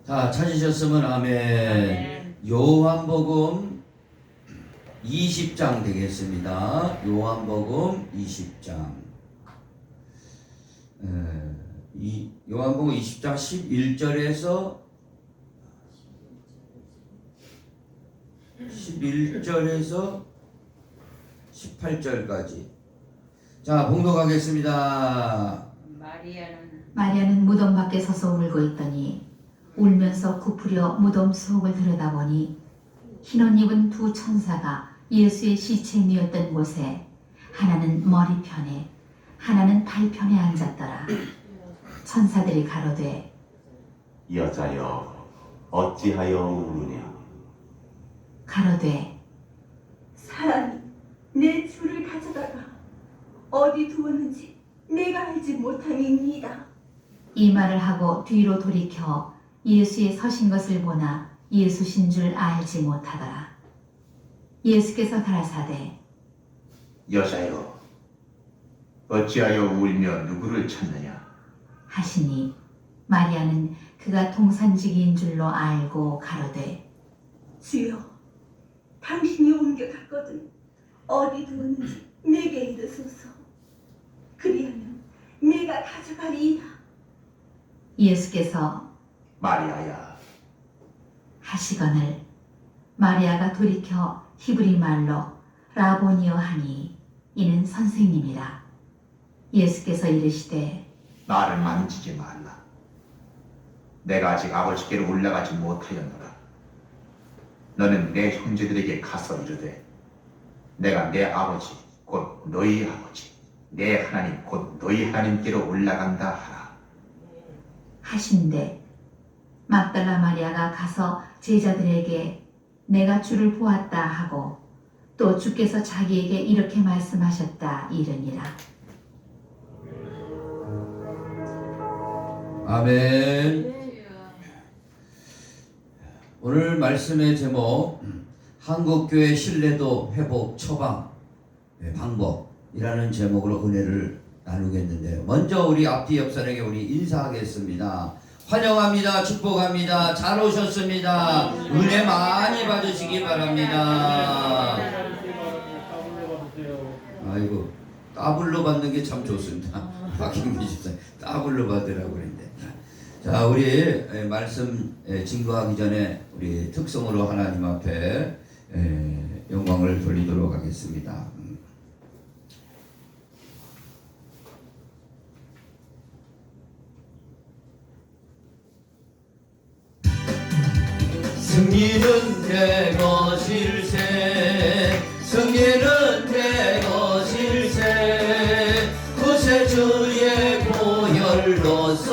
자, 찾으셨으면 아멘. 요한복음 20장 되겠습니다. 요한복음 20장. 요한복음 20장 11절에서 18절까지. 자, 봉독하겠습니다. 마리아는 무덤 밖에 서서 울고 있더니 울면서 굽으려 무덤 속을 들여다보니 흰옷 입은 두 천사가 예수의 시체 누였던 곳에 하나는 머리편에 하나는 발편에 앉았더라. 천사들이 가로되 여자여 어찌하여 우느냐. 가로되 사람이 내 주를 가져다가 어디 두었는지 내가 알지 못함이니이다. 이 말을 하고 뒤로 돌이켜 예수의 서신 것을 보나 예수신 줄 알지 못하더라. 예수께서 가라사대 여자여 어찌하여 울며 누구를 찾느냐. 하시니 마리아는 그가 동산지기인 줄로 알고 가로되 주여, 당신이 옮겨갔거든 어디 두었는지 내게 이르소서. 그리하면 내가 가져가리이다. 예수께서 마리아야. 하시거늘 마리아가 돌이켜 히브리 말로 라보니어 하니 이는 선생님이라. 예수께서 이르시되 나를 만지지 말라. 내가 아직 아버지께로 올라가지 못하였노라. 너는 내 형제들에게 가서 이르되 내가 내 아버지 곧 너희 아버지 내 하나님 곧 너희 하나님께로 올라간다 하라. 하신대 막달라 마리아가 가서 제자들에게 내가 주를 보았다 하고 또 주께서 자기에게 이렇게 말씀하셨다 이르니라. 아멘. 오늘 말씀의 제목 한국교회 신뢰도 회복 처방 방법이라는 제목으로 은혜를 나누겠는데요. 먼저 우리 앞뒤 옆사람에게 우리 인사하겠습니다. 환영합니다. 축복합니다. 잘 오셨습니다. 은혜 많이 받으시기 바랍니다. 아이고, 따블로 받는 게 참 좋습니다. 박인기 집사님 따블로 받으라고 그랬는데. 자, 우리 말씀 증거하기 전에 우리 특성으로 하나님 앞에 영광을 돌리도록 하겠습니다. 승리는 내 것일세, 승리는 내 것일세, 구세주의 보혈로서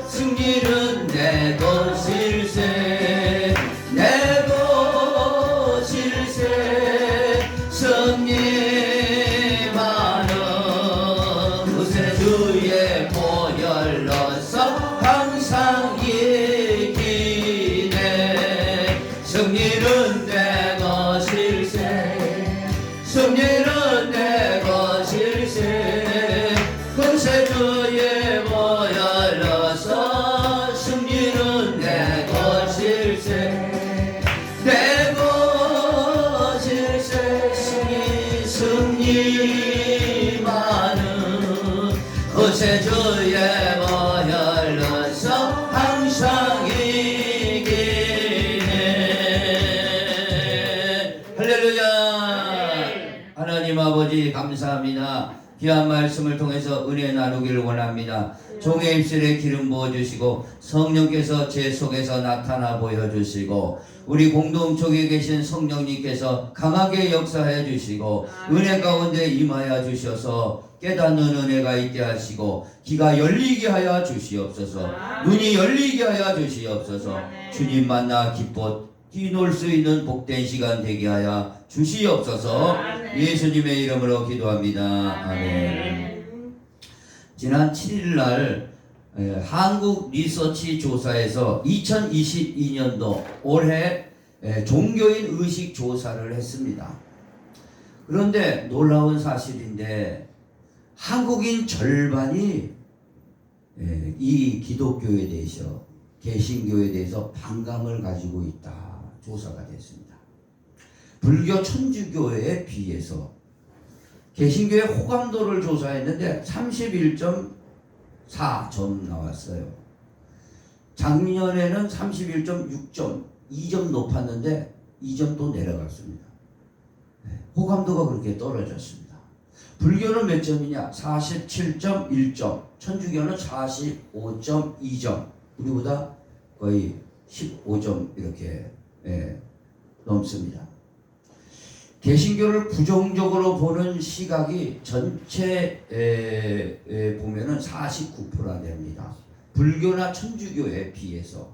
승리는 내 것일세, 내 것일세, 승리만은 구세주의 보혈로서 항상 승리는 내 것일세, 승리는 내 것일세, 구세주의 보혈로서 승리는 내 것일세, 내 것일세, 승리만은 구세주의 보혈로서 항상 하나님 아버지 감사합니다. 귀한 말씀을 통해서 은혜 나누기를 원합니다. 종의 입술에 기름 부어주시고 성령께서 제 속에서 나타나 보여주시고 우리 공동체에 계신 성령님께서 강하게 역사해 주시고 은혜 가운데 임하여 주셔서 깨닫는 은혜가 있게 하시고 귀가 열리게 하여 주시옵소서. 눈이 열리게 하여 주시옵소서. 주님 만나 기뻐 뛰놀 수 있는 복된 시간 되게 하여 주시옵소서. 예수님의 이름으로 기도합니다. 아멘. 지난 7일 날 한국 리서치 조사에서 2022년도 올해 종교인 의식 조사를 했습니다. 그런데 놀라운 사실인데 한국인 절반이 이 기독교에 대해서 개신교에 대해서 반감을 가지고 있다 조사가 됐습니다. 불교 천주교에 비해서 개신교의 호감도를 조사했는데 31.4점 나왔어요. 작년에는 31.6점, 2점 높았는데 2점 또 내려갔습니다. 호감도가 그렇게 떨어졌습니다. 불교는 몇 점이냐? 47.1점, 천주교는 45.2점, 우리보다 거의 15점 이렇게 넘습니다. 개신교를 부정적으로 보는 시각이 전체에 보면은 49%나 됩니다. 불교나 천주교에 비해서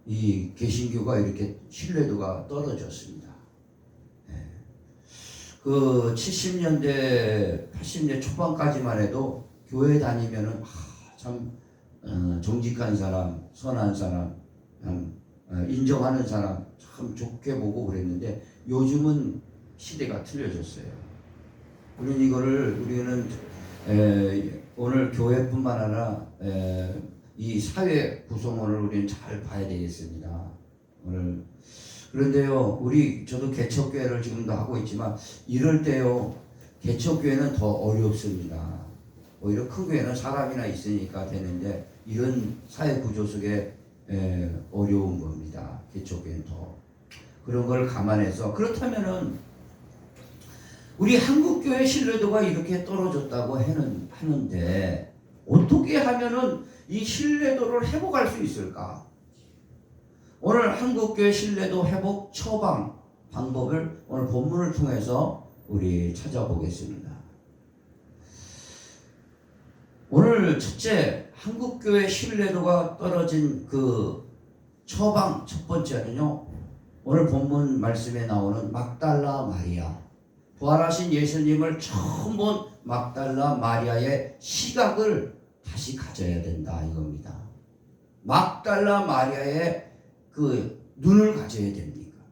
이 개신교가 이렇게 신뢰도가 떨어졌습니다. 그 70년대, 80년대 초반까지만 해도 교회 다니면은 참 정직한 사람, 선한 사람, 인정하는 사람 참 좋게 보고 그랬는데 요즘은 시대가 틀려졌어요. 우리는 오늘 교회뿐만 아니라 이 사회 구성원을 우리는 잘 봐야 되겠습니다. 오늘 그런데요, 저도 개척교회를 지금도 하고 있지만 이럴 때요, 개척교회는 더 어렵습니다. 오히려 큰 교회는 사람이나 있으니까 되는데 이런 사회 구조 속에 어려운 겁니다. 개척교회는 더 그런 걸 감안해서 그렇다면은 우리 한국교회 신뢰도가 이렇게 떨어졌다고 하는데 어떻게 하면은 이 신뢰도를 회복할 수 있을까? 오늘 한국교회 신뢰도 회복 처방 방법을 오늘 본문을 통해서 우리 찾아보겠습니다. 오늘 첫째, 한국교회 신뢰도가 떨어진 그 처방 첫 번째는요, 오늘 본문 말씀에 나오는 막달라 마리아, 부활하신 예수님을 처음 본 막달라 마리아의 시각을 다시 가져야 된다 이겁니다. 막달라 마리아의 그 눈을 가져야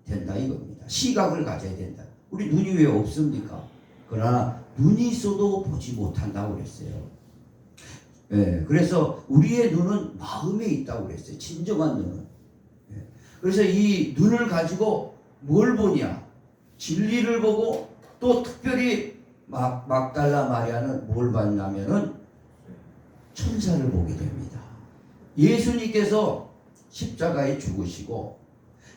된다 이겁니다. 시각을 가져야 된다. 우리 눈이 왜 없습니까? 그러나 눈이 있어도 보지 못한다고 그랬어요. 그래서 우리의 눈은 마음에 있다고 그랬어요. 진정한 눈은. 그래서 이 눈을 가지고 뭘 보냐? 진리를 보고 또 특별히 막달라 마리아는 뭘 봤냐면은 천사를 보게 됩니다. 예수님께서 십자가에 죽으시고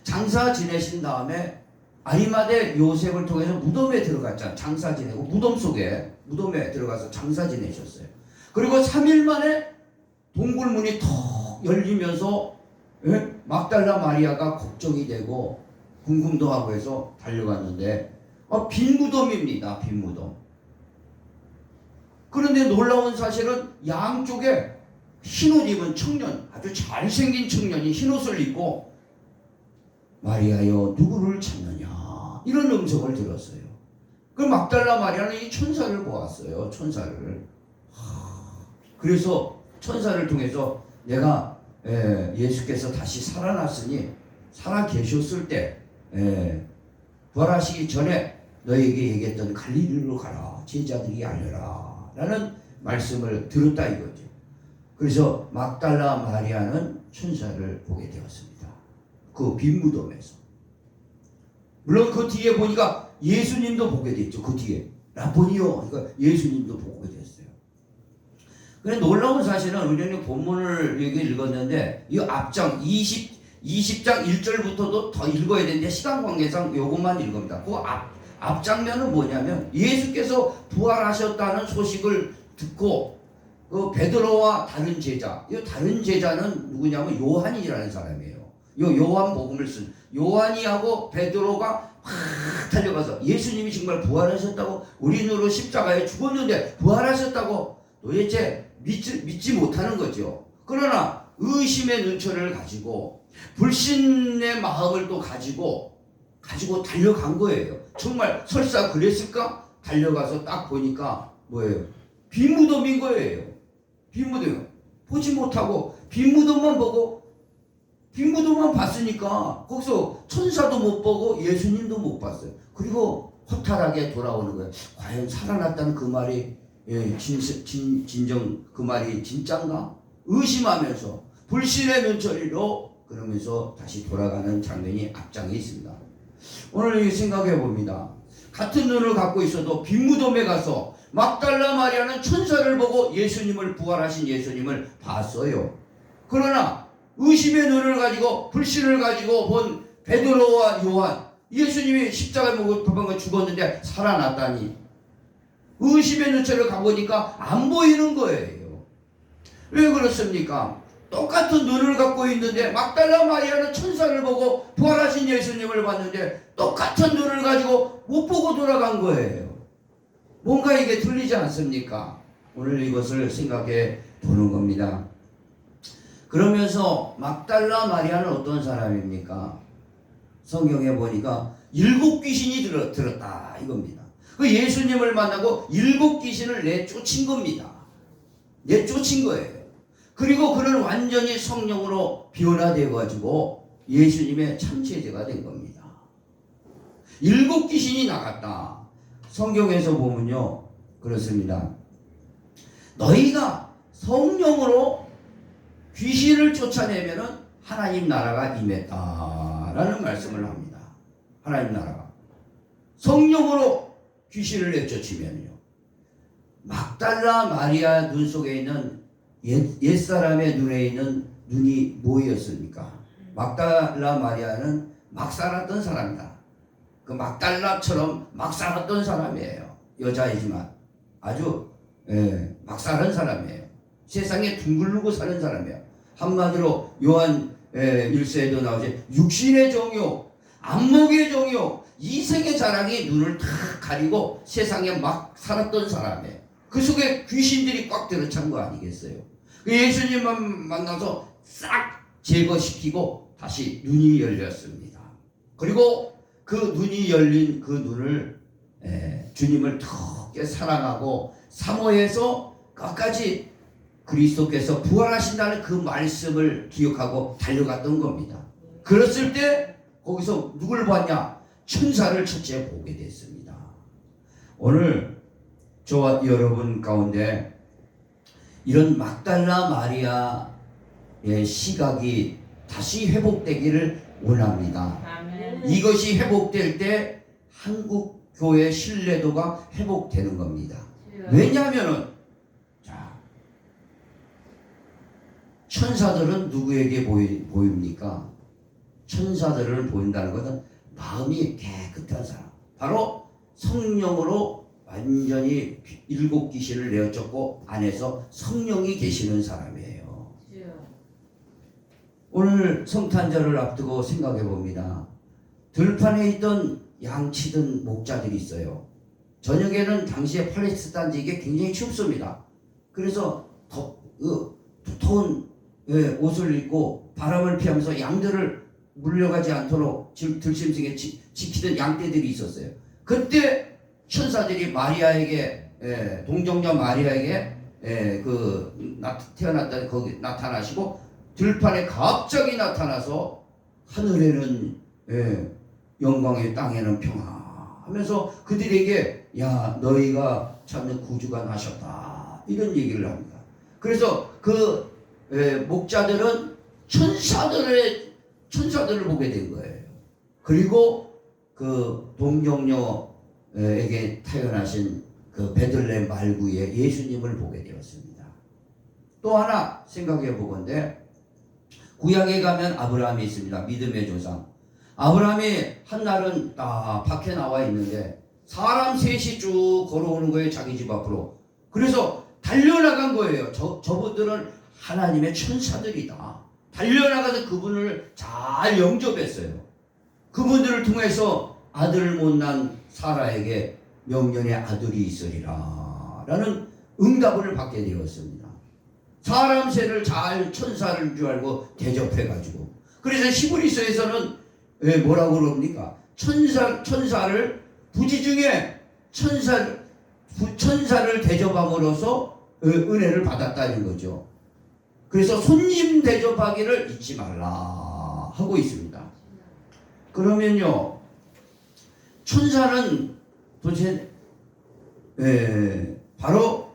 장사 지내신 다음에 아리마대 요셉을 통해서 무덤에 들어갔잖아요. 장사 지내고 무덤에 들어가서 장사 지내셨어요. 그리고 3일 만에 동굴문이 턱 열리면서 막달라 마리아가 걱정이 되고 궁금도 하고 해서 달려갔는데 빈 무덤입니다. 빈 무덤. 그런데 놀라운 사실은 양쪽에 흰옷 입은 청년, 아주 잘생긴 청년이 흰옷을 입고 마리아여 누구를 찾느냐 이런 음성을 들었어요. 그 막달라 마리아는 이 천사를 보았어요. 천사를. 그래서 천사를 통해서 내가 예수께서 다시 살아났으니 살아 계셨을 때 부활하시기 전에 너에게 얘기했던 갈릴리로 가라 제자들이 알려라 라는 말씀을 들었다 이거죠. 그래서 막달라 마리아는 천사를 보게 되었습니다. 그 빈 무덤에서. 물론 그 뒤에 보니까 예수님도 보게 됐죠. 그 뒤에 라보니요 그러니까 예수님도 보게 됐어요. 그런데 놀라운 사실은 우리는 본문을 여기 읽었는데 이 앞장 20장 1절부터도 더 읽어야 되는데 시간 관계상 요것만 읽습니다. 그 앞장면은 뭐냐면 예수께서 부활하셨다는 소식을 듣고 그 베드로와 다른 제자, 이 다른 제자는 누구냐면 요한이라는 사람이에요. 요한복음을 쓴 요한이하고 베드로가 확 달려가서 예수님이 정말 부활하셨다고 우리 눈으로 십자가에 죽었는데 부활하셨다고 도대체 믿지 못하는 거죠. 그러나 의심의 눈초리를 가지고 불신의 마음을 또 가지고 달려간 거예요. 정말 설사 그랬을까? 달려가서 딱 보니까 뭐예요? 빈 무덤인 거예요. 빈 무덤. 보지 못하고 빈 무덤만 보고 빈 무덤만 봤으니까 거기서 천사도 못 보고 예수님도 못 봤어요. 그리고 허탈하게 돌아오는 거예요. 과연 살아났다는 그 말이 진정 그 말이 진짠가? 의심하면서 불신의 눈초리로 그러면서 다시 돌아가는 장면이 앞장에 있습니다. 오늘 생각해 봅니다. 같은 눈을 갖고 있어도 빈무덤에 가서 막달라 마리아는 천사를 보고 예수님을 부활하신 예수님을 봤어요. 그러나 의심의 눈을 가지고 불신을 가지고 본 베드로와 요한, 예수님이 십자가에 못 박혀 죽었는데 살아났다니 의심의 눈초리를 가보니까 안 보이는 거예요. 왜 그렇습니까? 똑같은 눈을 갖고 있는데 막달라 마리아는 천사를 보고 부활하신 예수님을 봤는데 똑같은 눈을 가지고 못 보고 돌아간 거예요. 뭔가 이게 틀리지 않습니까? 오늘 이것을 생각해 보는 겁니다. 그러면서 막달라 마리아는 어떤 사람입니까? 성경에 보니까 7 귀신이 들었다 이겁니다. 그 예수님을 만나고 7 귀신을 내쫓은 겁니다. 내쫓은 거예요. 그리고 그는 완전히 성령으로 변화되어 가지고 예수님의 참체제가 된 겁니다. 7 귀신이 나갔다. 성경에서 보면요 그렇습니다. 너희가 성령으로 귀신을 쫓아내면은 하나님 나라가 임했다라는 말씀을 합니다. 하나님 나라가 성령으로 귀신을 내쫓으면요. 막달라 마리아 눈 속에 있는 옛사람의 눈에 있는 눈이 뭐였습니까? 막달라 마리아는 막 살았던 사람이다. 그 막달라처럼 막 살았던 사람이에요. 여자이지만 아주 막 사는 사람이에요. 세상에 둥글르고 사는 사람이에요. 한마디로 요한 1세에도 나오지 육신의 정욕, 안목의 정욕, 이생의 자랑이 눈을 다 가리고 세상에 막 살았던 사람이에요. 그 속에 귀신들이 꽉 들어찬 거 아니겠어요? 예수님만 만나서 싹 제거시키고 다시 눈이 열렸습니다. 그리고 그 눈이 열린 그 눈을 주님을 더욱에 사랑하고 사모해서 끝까지 그리스도께서 부활하신다는 그 말씀을 기억하고 달려갔던 겁니다. 그랬을 때 거기서 누굴 봤냐? 천사를 첫째 보게 됐습니다. 오늘 저와 여러분 가운데 이런 막달라 마리아의 시각이 다시 회복되기를 원합니다. 아멘. 이것이 회복될 때 한국 교회 신뢰도가 회복되는 겁니다. 왜냐하면은 천사들은 누구에게 보입니까? 천사들을 보인다는 것은 마음이 깨끗한 사람, 바로 성령으로 완전히 7 귀신을 내어쫓고 안에서 성령이 계시는 사람이에요. 오늘 성탄절을 앞두고 생각해 봅니다. 들판에 있던 양치던 목자들이 있어요. 저녁에는 당시에 팔레스타인 지역에 굉장히 춥습니다. 그래서 두터운 옷을 입고 바람을 피하면서 양들을 물려가지 않도록 들짐승에 지키던 양떼들이 있었어요. 그때 천사들이 마리아에게 동정녀 마리아에게 태어났다 거기 나타나시고 들판에 갑자기 나타나서 하늘에는 영광의 땅에는 평화 하면서 그들에게 야 너희가 찾는 구주가 나셨다 이런 얘기를 합니다. 그래서 그 목자들은 천사들을 보게 된 거예요. 그리고 그 동정녀에게 태어나신 그 베들레헴 말구에 예수님을 보게 되었습니다. 또 하나 생각해 보건대 구약에 가면 아브라함이 있습니다. 믿음의 조상. 아브라함이 한날은 딱 밖에 나와 있는데 사람 셋이 쭉 걸어오는 거예요. 자기 집 앞으로. 그래서 달려나간 거예요. 저분들은 하나님의 천사들이다. 달려나가서 그분을 잘 영접했어요. 그분들을 통해서 아들을 못 낳은 사라에게 명년의 아들이 있으리라 라는 응답을 받게 되었습니다. 사람 셋을 잘 천사를 줄 알고 대접해가지고 그래서 히브리서에서는 뭐라고 그럽니까? 천사를 부지중에 천사를 대접함으로써 은혜를 받았다는 거죠. 그래서 손님 대접하기를 잊지 말라 하고 있습니다. 그러면요 천사는 도대체 바로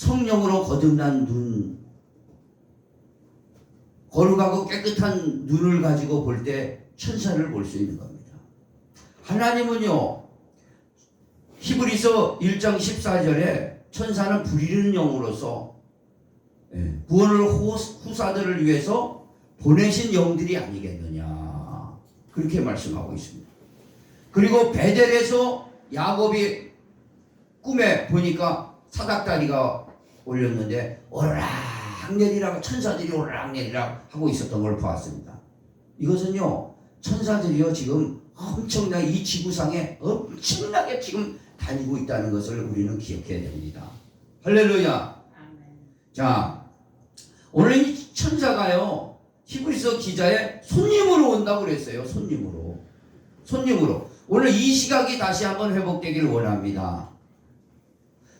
성령으로 거듭난 눈, 거룩하고 깨끗한 눈을 가지고 볼 때 천사를 볼 수 있는 겁니다. 하나님은요, 히브리서 1장 14절에 천사는 부리는 영으로서 구원을 후사들을 위해서 보내신 영들이 아니겠느냐, 그렇게 말씀하고 있습니다. 그리고 베델에서 야곱이 꿈에 보니까 사닥다리가 올렸는데 오르락내리락, 천사들이 오르락내리락 하고 있었던 걸 보았습니다. 이것은요, 천사들이요 지금 엄청나게 이 지구상에 엄청나게 지금 다니고 있다는 것을 우리는 기억해야 됩니다. 할렐루야. 자, 오늘 이 천사가요 히브리서 기자에 손님으로 온다고 그랬어요. 손님으로. 오늘 이 시각이 다시 한번 회복되기를 원합니다.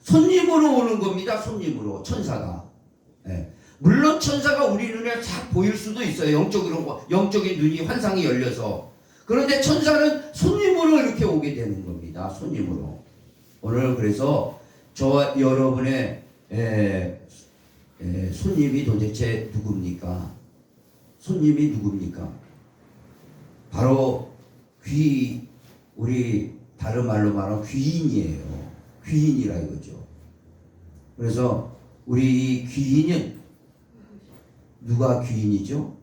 손님으로 오는 겁니다. 손님으로, 천사가. 물론 천사가 우리 눈에 싹 보일 수도 있어요. 영적인 눈이, 환상이 열려서. 그런데 천사는 손님으로 이렇게 오게 되는 겁니다. 손님으로. 오늘 그래서 저와 여러분의 손님이 도대체 누굽니까? 손님이 누굽니까? 바로 우리 다른 말로 말하면 귀인이에요. 귀인이라 이거죠. 그래서 우리 이 귀인은 누가 귀인이죠?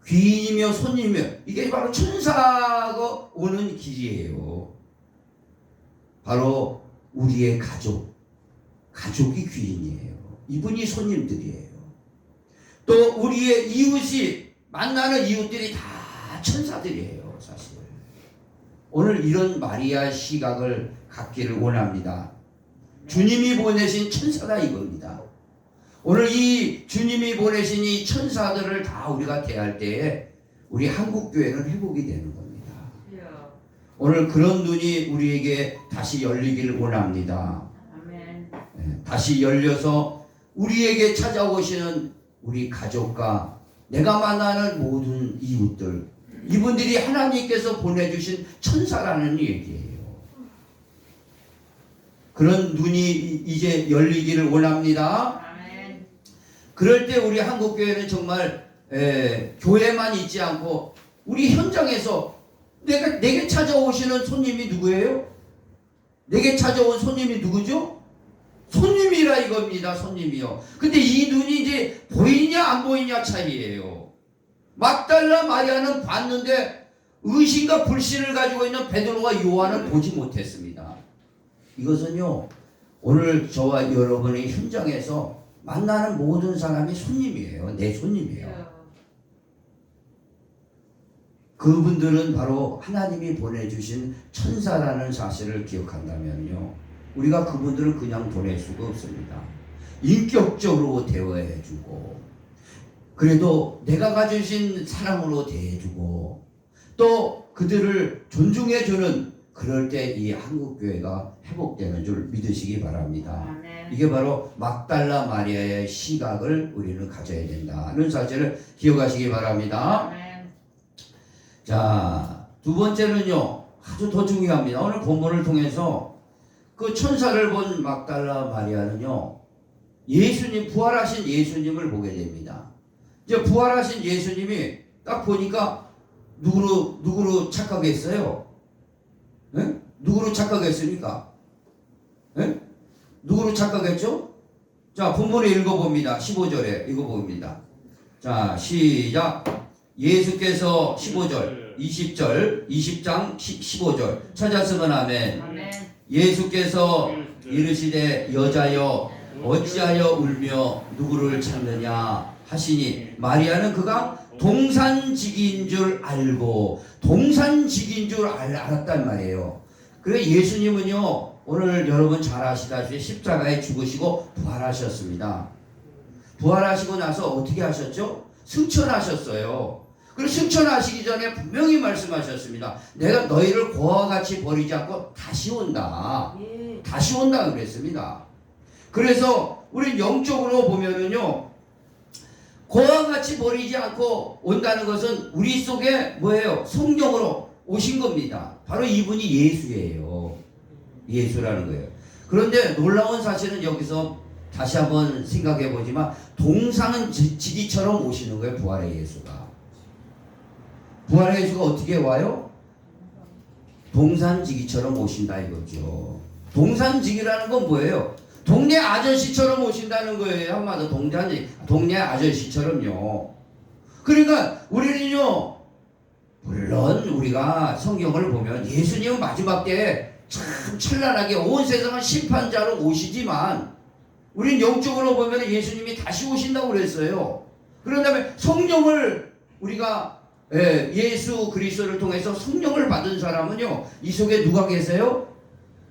귀인이며 손님이며 이게 바로 천사가 오는 길이에요. 바로 우리의 가족이 귀인이에요. 이분이 손님들이에요. 또 우리의 이웃이 만나는 이웃들이 다 천사들이에요. 사실 오늘 이런 마리아 시각을 갖기를 원합니다. 주님이 보내신 천사다 이겁니다. 오늘 이 주님이 보내신 이 천사들을 다 우리가 대할 때에 우리 한국교회는 회복이 되는 겁니다. 오늘 그런 눈이 우리에게 다시 열리기를 원합니다. 다시 열려서 우리에게 찾아오시는 우리 가족과 내가 만나는 모든 이웃들, 이분들이 하나님께서 보내주신 천사라는 얘기예요. 그런 눈이 이제 열리기를 원합니다. 그럴 때 우리 한국교회는 정말 교회만 있지 않고 우리 현장에서 내게 찾아오시는 손님이 누구예요? 내게 찾아온 손님이 누구죠? 손님이라 이겁니다. 손님이요. 근데 이 눈이 이제 보이냐 안 보이냐 차이예요. 막달라 마리아는 봤는데 의심과 불신을 가지고 있는 베드로와 요한은 보지 못했습니다. 이것은요, 오늘 저와 여러분의 현장에서 만나는 모든 사람이 손님이에요. 내 손님이에요. 그분들은 바로 하나님이 보내주신 천사라는 사실을 기억한다면요, 우리가 그분들을 그냥 보낼 수가 없습니다. 인격적으로 대화해주고, 그래도 내가 가지신 사랑으로 대해주고, 또 그들을 존중해주는, 그럴 때 이 한국교회가 회복되는 줄 믿으시기 바랍니다. 이게 바로 막달라 마리아의 시각을 우리는 가져야 된다는 사실을 기억하시기 바랍니다. 자, 두 번째는요, 아주 더 중요합니다. 오늘 본문을 통해서 그 천사를 본 막달라 마리아는요, 부활하신 예수님을 보게 됩니다. 이제 부활하신 예수님이 딱 보니까 누구로 착각했어요? 네? 누구로 착각했습니까? 네? 누구로 착각했죠? 자, 본문에 읽어봅니다. 15절에 읽어봅니다. 자, 시작. 예수께서 15절, 20절, 20장 15절 찾았으면 아멘. 예수께서 이르시되 여자여 어찌하여 울며 누구를 찾느냐 하시니 마리아는 그가 동산직인 줄 알고 알았단 말이에요. 그래 예수님은요, 오늘 여러분 잘 아시다시피 십자가에 죽으시고 부활하셨습니다. 부활하시고 나서 어떻게 하셨죠? 승천하셨어요. 그리고 승천하시기 전에 분명히 말씀하셨습니다. 내가 너희를 고아와 같이 버리지 않고 다시 온다. 다시 온다 그랬습니다. 그래서 우리 영적으로 보면은요, 고아와 같이 버리지 않고 온다는 것은 우리 속에 뭐예요? 성령으로 오신 겁니다. 바로 이분이 예수예요. 예수라는 거예요. 그런데 놀라운 사실은 여기서 다시 한번 생각해 보지만 동산지기처럼 오시는 거예요. 부활의 예수가. 부활의 예수가 어떻게 와요? 동산지기처럼 오신다 이거죠. 동산지기라는 건 뭐예요? 동네 아저씨처럼 오신다는 거예요. 한마디로 동네 아저씨처럼요. 그러니까 우리는요, 물론 우리가 성경을 보면 예수님은 마지막 때에 참 찬란하게 온 세상을 심판자로 오시지만 우린 영적으로 보면 예수님이 다시 오신다고 그랬어요. 그런 다음에 성령을 우리가 예수 그리스도를 통해서 성령을 받은 사람은요, 이 속에 누가 계세요?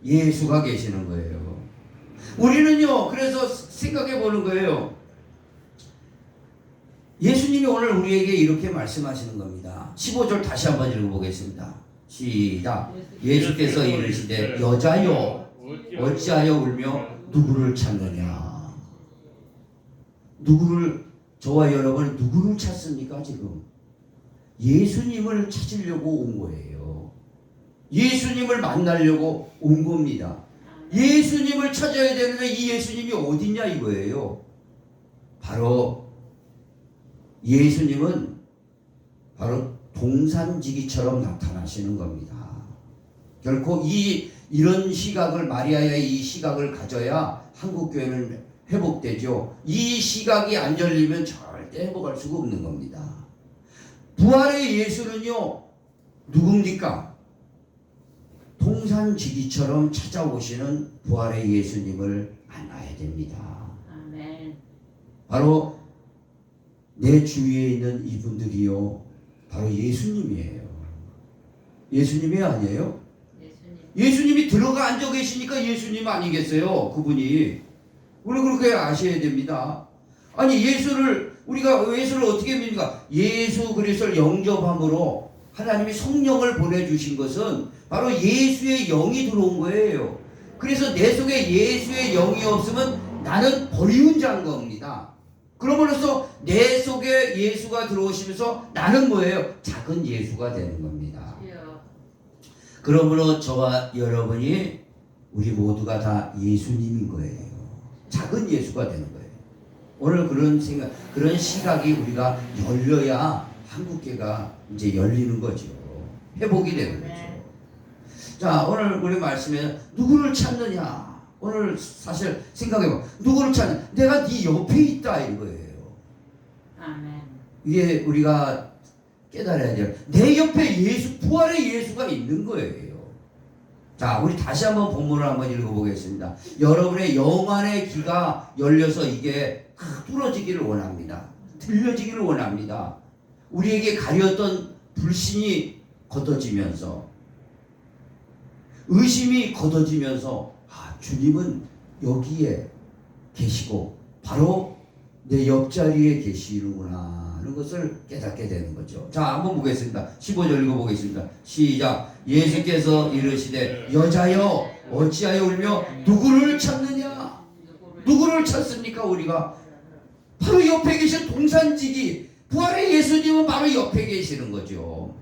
예수가 계시는 거예요. 우리는요, 그래서 생각해 보는 거예요. 예수님이 오늘 우리에게 이렇게 말씀하시는 겁니다. 15절 다시 한번 읽어보겠습니다. 시작. 예수께서 이르시되 여자여 어찌하여 울며 누구를 찾느냐. 저와 여러분은 누구를 찾습니까 지금? 예수님을 찾으려고 온 거예요. 예수님을 만나려고 온 겁니다. 예수님을 찾아야 되는데 이 예수님이 어딨냐 이거예요. 바로 예수님은 바로 동산지기처럼 나타나시는 겁니다. 결코 이런 시각을 마리아의 이 시각을 가져야 한국교회는 회복되죠. 이 시각이 안 열리면 절대 회복할 수가 없는 겁니다. 부활의 예수는요 누굽니까? 동산지기처럼 찾아오시는 부활의 예수님을 만나야 됩니다. 아멘. 바로 내 주위에 있는 이분들이요 바로 예수님이에요. 예수님이 아니에요? 예수님이 들어가 앉아 계시니까 예수님 아니겠어요? 그분이. 우리 그렇게 아셔야 됩니다. 아니 우리가 예수를 어떻게 믿습니까? 예수 그리스도를 영접함으로 하나님이 성령을 보내주신 것은 바로 예수의 영이 들어온 거예요. 그래서 내 속에 예수의 영이 없으면 나는 버리운 자인 겁니다. 그러므로써 내 속에 예수가 들어오시면서 나는 뭐예요? 작은 예수가 되는 겁니다. 그러므로 저와 여러분이 우리 모두가 다 예수님인 거예요. 작은 예수가 되는 거예요. 오늘 그런 시각이 우리가 열려야 한국교회가 이제 열리는 거죠. 회복이 되는 거죠. 자, 오늘 우리 말씀에 누구를 찾느냐? 오늘 사실 생각해봐. 누구를 찾느냐? 내가 네 옆에 있다 이거예요. 아멘. 이게 우리가 깨달아야 돼요. 내 옆에 부활의 예수가 있는 거예요. 자, 우리 다시 한번 본문을 한번 읽어보겠습니다. 여러분의 영안의 귀가 열려서 이게 뚫어지기를 원합니다. 들려지기를 원합니다. 우리에게 가렸던 불신이 걷어지면서 의심이 걷어지면서 주님은 여기에 계시고 바로 내 옆자리에 계시는구나 하는 것을 깨닫게 되는 거죠. 자, 한번 보겠습니다. 15절 읽어보겠습니다. 시작. 예수께서 이르시되 여자여 어찌하여 울며 누구를 찾느냐? 누구를 찾습니까 우리가? 바로 옆에 계신 동산지기 부활의 예수님은 바로 옆에 계시는 거죠.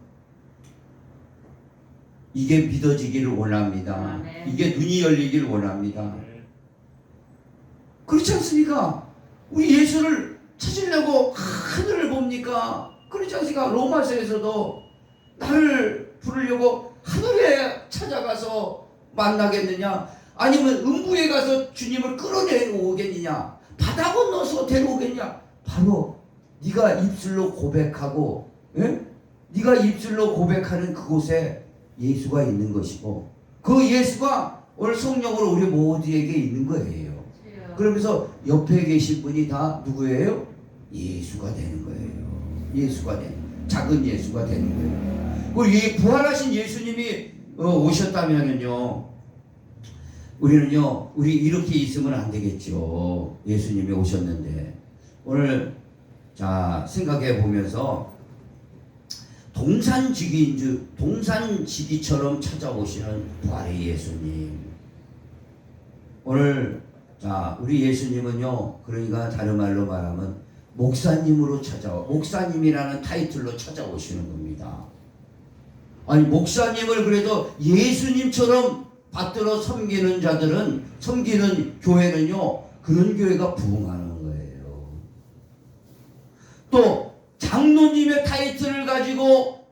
이게 믿어지기를 원합니다. 이게 눈이 열리기를 원합니다. 그렇지 않습니까? 우리 예수를 찾으려고 하늘을 봅니까? 그렇지 않습니까? 로마서에서도 나를 부르려고 하늘에 찾아가서 만나겠느냐? 아니면 음부에 가서 주님을 끌어내고 오겠느냐? 바다 건너서 데려오겠냐? 바로 네가 입술로 고백하고 네가 입술로 고백하는 그곳에 예수가 있는 것이고 그 예수가 오늘 성령으로 우리 모두에게 있는 거예요. 그러면서 옆에 계신 분이 다 누구예요? 예수가 되는 거예요. 예수가 되는 작은 예수가 되는 거예요. 우리 부활하신 예수님이 오셨다면은요 우리 이렇게 있으면 안 되겠죠. 예수님이 오셨는데 오늘 자 생각해 보면서 동산지기처럼 찾아오시는 부활의 예수님. 오늘 자 우리 예수님은요 그러니까 다른 말로 말하면 목사님이라는 타이틀로 찾아오시는 겁니다. 아니 목사님을 그래도 예수님처럼 받들어 섬기는 자들은, 섬기는 교회는요, 그런 교회가 부흥하는 거예요. 또 장로님의 타이틀을 가지고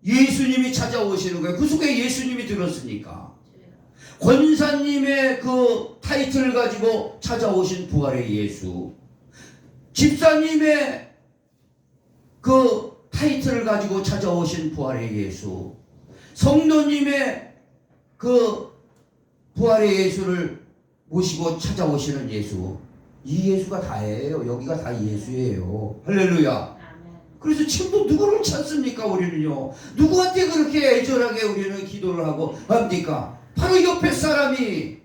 예수님이 찾아오시는 거예요. 그 속에 예수님이 들었으니까. 권사님의 그 타이틀을 가지고 찾아오신 부활의 예수, 집사님의 그 타이틀을 가지고 찾아오신 부활의 예수, 성도님의 그 부활의 예수를 모시고 찾아오시는 예수, 이 예수가 다예요. 여기가 다 예수예요. 할렐루야. 아멘. 그래서 지금도 누구를 찾습니까? 우리는요, 누구한테 그렇게 애절하게 우리는 기도를 하고 합니까? 바로 옆에 사람이,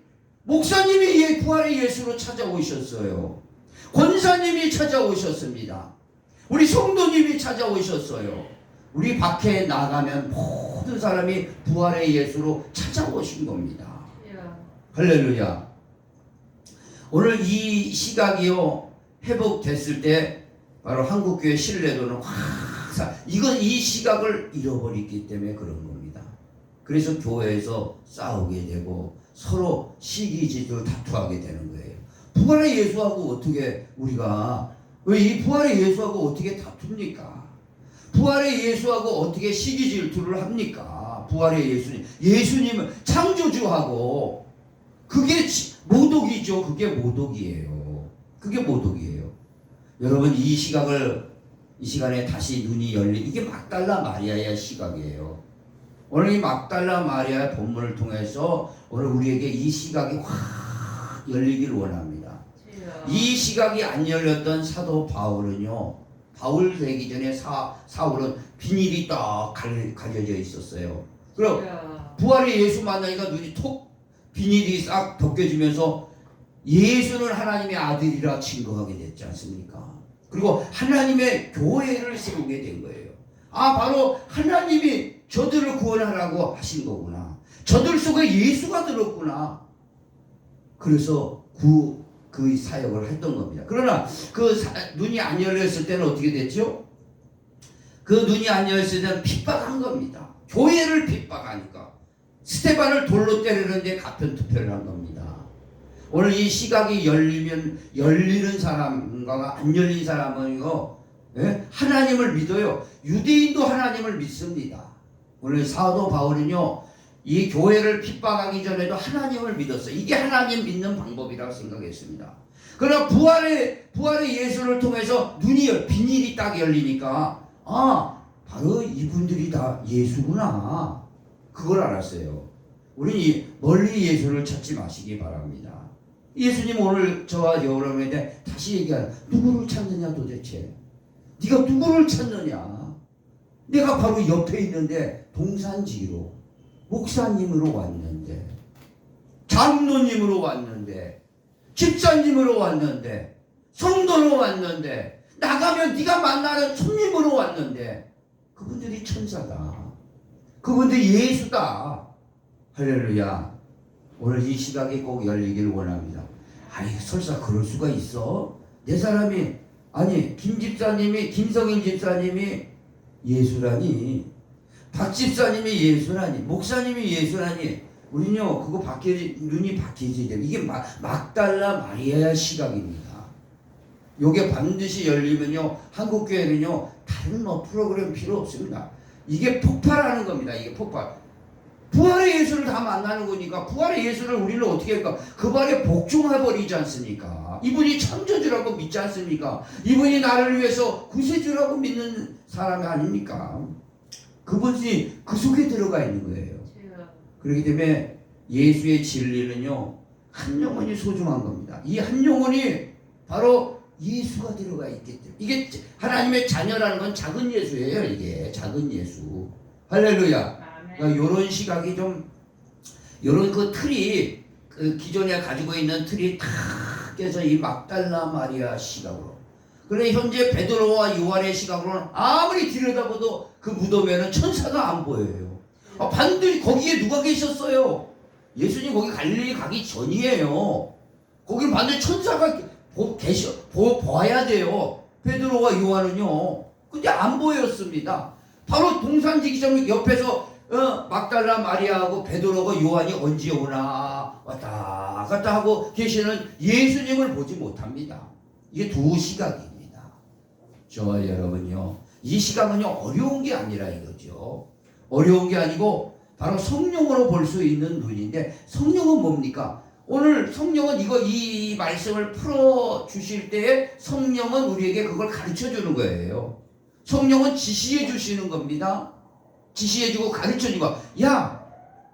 목사님이 부활의 예수로 찾아오셨어요. 권사님이 찾아오셨습니다. 우리 성도님이 찾아오셨어요. 우리 밖에 나가면 모든 사람이 부활의 예수로 찾아오신 겁니다. 할렐루야. 오늘 이 시각이요, 회복됐을 때 바로 한국교회 신뢰도는 확 이 시각을 잃어버렸기 때문에 그런 겁니다. 그래서 교회에서 싸우게 되고 서로 시기질투 다투하게 되는 거예요. 부활의 예수하고 어떻게 우리가, 왜 이 부활의 예수하고 어떻게 다툽니까? 부활의 예수하고 어떻게 시기질투를 합니까? 부활의 예수님은 창조주하고, 그게 모독이죠. 그게 모독이에요. 그게 모독이에요. 여러분, 이 시간에 다시 눈이 이게 막달라 마리아의 시각이에요. 오늘 이 막달라 마리아의 본문을 통해서 오늘 우리에게 이 시각이 확 열리길 원합니다. 이 시각이 안 열렸던 사도 바울은요, 바울 되기 전에 사울은 비닐이 딱 가려져 있었어요. 그럼 부활의 예수 만나니까 눈이 톡, 비닐이 싹 벗겨지면서 예수는 하나님의 아들이라 증거하게 됐지 않습니까? 그리고 하나님의 교회를 세우게 된 거예요. 아, 바로 하나님이 저들을 구원하라고 하신 거구나. 저들 속에 예수가 들었구나. 그래서 그 사역을 했던 겁니다. 그러나 눈이 안 열렸을 때는 어떻게 됐죠? 그 눈이 안 열렸을 때는 핍박한 겁니다. 교회를 핍박하니까 스테반을 돌로 때리는데 가편투표를 한 겁니다. 오늘 이 시각이 열리는 사람과 안 열린 사람은요, 하나님을 믿어요. 유대인도 하나님을 믿습니다. 오늘 사도 바울은요, 이 교회를 핍박하기 전에도 하나님을 믿었어요. 이게 하나님 믿는 방법이라고 생각했습니다. 그러나 부활의 예수를 통해서 비닐이 딱 열리니까, 아, 바로 이분들이 다 예수구나. 그걸 알았어요. 우리 멀리 예수를 찾지 마시기 바랍니다. 예수님 오늘 저와 여러분에게 다시 얘기하는, 누구를 찾느냐 도대체? 네가 누구를 찾느냐? 내가 바로 옆에 있는데 동산지로 목사님으로 왔는데, 장로님으로 왔는데, 집사님으로 왔는데, 성도로 왔는데, 나가면 네가 만나는 손님으로 왔는데, 그분들이 천사다. 그분들이 예수다. 할렐루야. 오늘 이 시각이 꼭 열리길 원합니다. 아니, 설사 그럴 수가 있어? 내 사람이, 아니, 김성인 집사님이 예수라니, 박 집사님이 예수라니, 목사님이 예수라니, 우리는요, 그거 눈이 바뀌어야 돼요. 이게 막달라 마리아의 시각입니다. 요게 반드시 열리면요, 한국교회는요, 다른 프로그램 필요 없습니다. 이게 폭발하는 겁니다. 이게 폭발. 부활의 예수를 다 만나는 거니까, 부활의 예수를 우리는 어떻게 할까? 그 말에 복종해버리지 않습니까? 이분이 창조주라고 믿지 않습니까? 이분이 나를 위해서 구세주라고 믿는 사람이 아닙니까? 그분이 그 속에 들어가 있는 거예요. 그렇기 때문에 예수의 진리는요, 한 영혼이 소중한 겁니다. 이 한 영혼이 바로 예수가 들어가 있기 때문에, 이게 하나님의 자녀라는 건 작은 예수예요. 이게 작은 예수. 할렐루야. 그러니까 이런 시각이 좀, 이런 그 틀이, 기존에 가지고 있는 틀이 다 깨서 이 막달라 마리아 시각으로. 그런데 현재 베드로와 요한의 시각으로는 아무리 들여다봐도 그 무덤에는 천사가 안 보여요. 반드시 거기에 누가 계셨어요? 예수님 거기 갈릴리 가기 전이에요. 거기 반드시 천사가 봐야 돼요. 베드로와 요한은요. 근데 안 보였습니다. 바로 동산지기점 옆에서 막달라 마리아하고 베드로하고 요한이 언제 오나 왔다 갔다 하고 계시는 예수님을 보지 못합니다. 이게 두 시각입니다. 저 여러분요, 이 시각은요 어려운 게 아니라 이거죠. 어려운 게 아니고 바로 성령으로 볼 수 있는 눈인데, 성령은 뭡니까? 오늘 성령은 이 말씀을 풀어 주실 때에 성령은 우리에게 그걸 가르쳐 주는 거예요. 성령은 지시해 주시는 겁니다. 지시해 주고 가르쳐 주고, 야,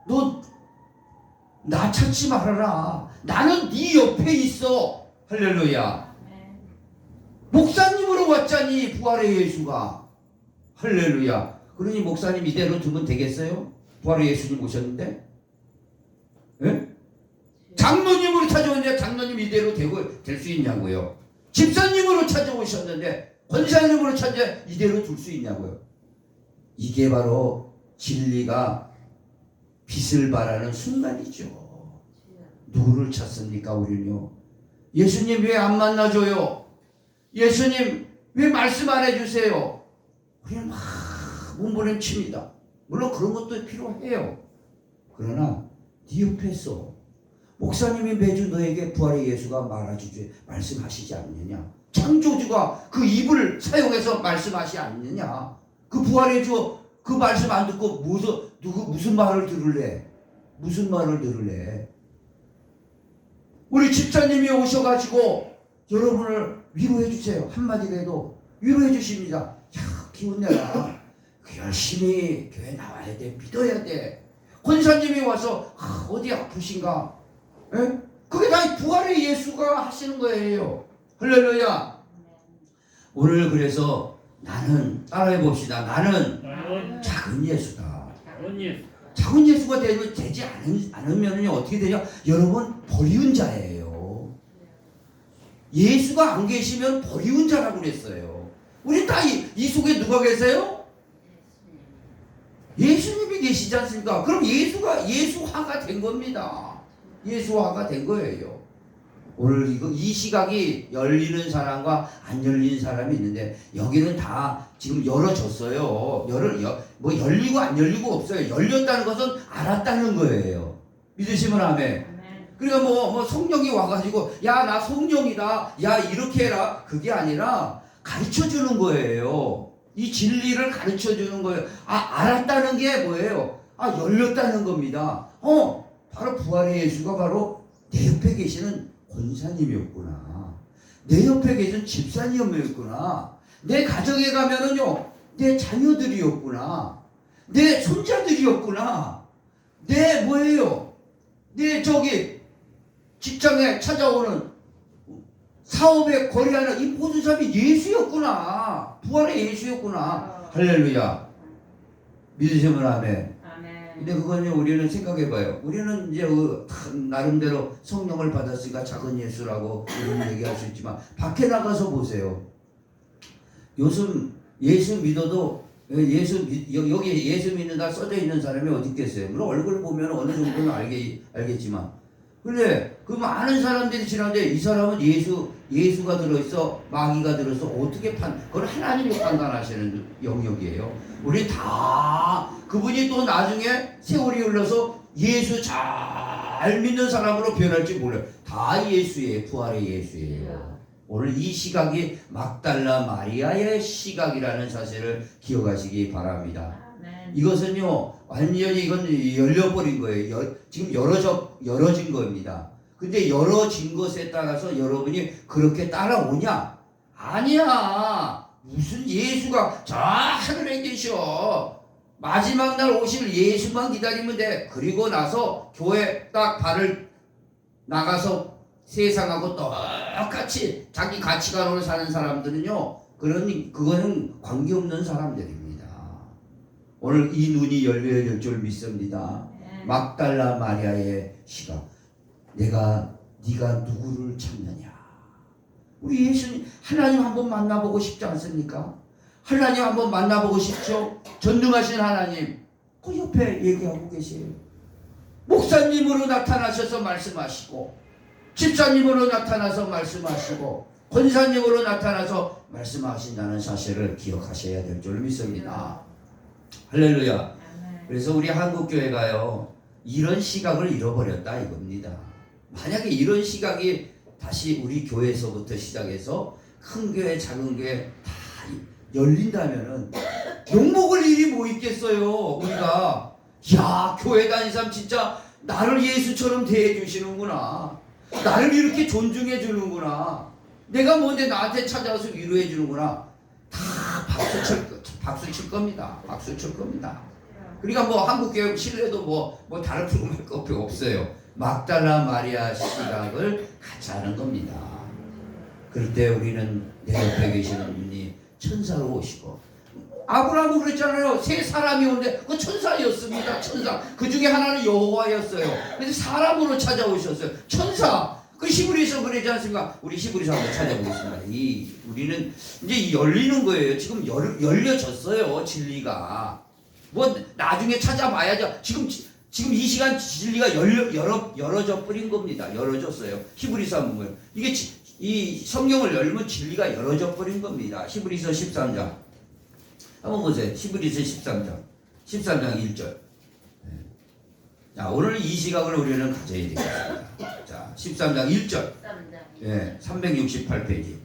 너 나 찾지 말아라. 나는 네 옆에 있어. 할렐루야. 목사님으로 왔자니 부활의 예수가. 할렐루야. 그러니 목사님 이대로 두면 되겠어요? 부활의 예수님 오셨는데? 예? 장로님으로 찾아오는데 장로님 이대로 될 수 있냐고요? 집사님으로 찾아오셨는데 권사님으로 찾아 이대로 둘 수 있냐고요? 이게 바로 진리가 빛을 발하는 순간이죠. 누구를 찾습니까 우리는요? 예수님 왜 안 만나줘요? 예수님 왜 말씀 안 해주세요? 우리는 막 몸부림칩니다. 물론 그런 것도 필요해요. 그러나 네 옆에서 목사님이 매주 너에게 부활의 예수가 말씀하시지 않느냐? 창조주가 그 입을 사용해서 말씀하시지 않느냐? 그 부활의 주 그 말씀 안 듣고 무슨 말을 들을래? 무슨 말을 들을래? 우리 집사님이 오셔가지고 여러분을 위로해 주세요. 한마디라도 위로해 주십니다. 야, 기운 내라. 열심히 교회 나와야 돼. 믿어야 돼. 권사님이 와서 어디 아프신가? 에? 그게 다 부활의 예수가 하시는 거예요. 할렐루야. 오늘 그래서 나는 따라해 봅시다. 나는 작은 예수다. 작은 예수가 되지 않으면요 어떻게 되냐? 여러분 버리운 자예요. 예수가 안 계시면 버리운 자라고 그랬어요. 우리 다 이 속에 누가 계세요? 예수님이 계시지 않습니까? 그럼 예수화가 된 겁니다. 예수화가 된 거예요. 오늘 이 시각이 열리는 사람과 안 열리는 사람이 있는데, 여기는 다 지금 열어졌어요. 뭐 열리고 안 열리고 없어요. 열렸다는 것은 알았다는 거예요. 믿으시면 아멘. 그러니까 뭐 성령이 와가지고 야, 나 성령이다, 야, 이렇게 해라, 그게 아니라 가르쳐 주는 거예요. 이 진리를 가르쳐 주는 거예요. 알았다는 게 뭐예요? 열렸다는 겁니다. 바로 부활의 예수가 바로 내 옆에 계시는 권사님이었구나. 내 옆에 계신 집사님이었구나. 내 가정에 가면은요, 내 자녀들이었구나. 내 손자들이었구나. 내 뭐예요? 내 직장에 찾아오는 사업에 거래하는 이 모든 사람이 예수였구나. 부활의 예수였구나. 할렐루야. 믿으시면 아멘. 근데 그거는 우리는 생각해봐요. 우리는 이제 나름대로 성령을 받았으니까 작은 예수라고 이런 얘기할 수 있지만, 밖에 나가서 보세요. 요즘 예수 믿어도 여기 예수 믿는다 써져 있는 사람이 어디 있겠어요? 물론 얼굴 보면 어느 정도는 알겠지만, 근데 그 많은 사람들이 지나는데 이 사람은 예수가 들어있어, 마귀가 들어있어, 어떻게 그건 하나님이 판단하시는 영역이에요. 우리 다 그분이 또 나중에 세월이 흘러서 예수 잘 믿는 사람으로 변할지 몰라요. 다 예수예요. 부활의 예수예요. 오늘 이 시각이 막달라 마리아의 시각이라는 사실을 기억하시기 바랍니다. 이것은요 완전히 이건 열려버린 거예요. 지금 열어진 겁니다. 근데 열어진 것에 따라서 여러분이 그렇게 따라오냐? 아니야. 무슨 예수가 저 하늘에 계셔. 마지막 날 오실 예수만 기다리면 돼. 그리고 나서 교회 딱 발을 나가서 세상하고 똑같이 자기 가치관으로 사는 사람들은요, 그거는 관계없는 사람들입니다. 오늘 이 눈이 열려질 줄 믿습니다. 막달라 마리아의 시각. 네가 누구를 찾느냐? 우리 예수님, 하나님 한번 만나보고 싶지 않습니까? 하나님 한번 만나보고 싶죠? 전능하신 하나님, 그 옆에 얘기하고 계세요. 목사님으로 나타나셔서 말씀하시고, 집사님으로 나타나서 말씀하시고, 권사님으로 나타나서 말씀하신다는 사실을 기억하셔야 될 줄 믿습니다. 할렐루야. 그래서 우리 한국교회가요 이런 시각을 잃어버렸다 이겁니다. 만약에 이런 시각이 다시 우리 교회에서부터 시작해서 큰 교회 작은 교회 다 열린다면은 욕먹을 일이 뭐 있겠어요. 우리가 야 교회 다니는 사람 진짜 나를 예수처럼 대해주시는구나, 나를 이렇게 존중해 주는구나, 내가 뭔데 나한테 찾아와서 위로해 주는구나, 다 박수 칠 겁니다. 박수 칠 겁니다. 그러니까 뭐 한국교회 신뢰도 뭐 다른 프로그램 것밖에 없어요. 막달라 마리아 시각을 같이 하는 겁니다. 그럴 때 우리는 내 옆에 계시는 분이 천사로 오시고, 아브라함은 그랬잖아요. 세 사람이 오는데 그 천사였습니다. 천사. 그 중에 하나는 여호와였어요. 근데 사람으로 찾아오셨어요. 천사. 그 히브리서 그러지 않습니까? 우리 히브리서 한번 찾아보겠습니다. 우리는 이제 열리는 거예요. 지금 열려졌어요. 진리가. 뭐 나중에 찾아봐야죠. 지금 이 시간 진리가 열어져 버린 겁니다. 열어졌어요. 히브리서 한번 보면 이게 이 성경을 열면 진리가 열어져 버린 겁니다. 히브리서 13장 한번 보세요. 히브리서 13장 1절. 자, 오늘 이 시각을 우리는 가져야 되겠습니다. 자, 13장 1절. 예, 368페이지.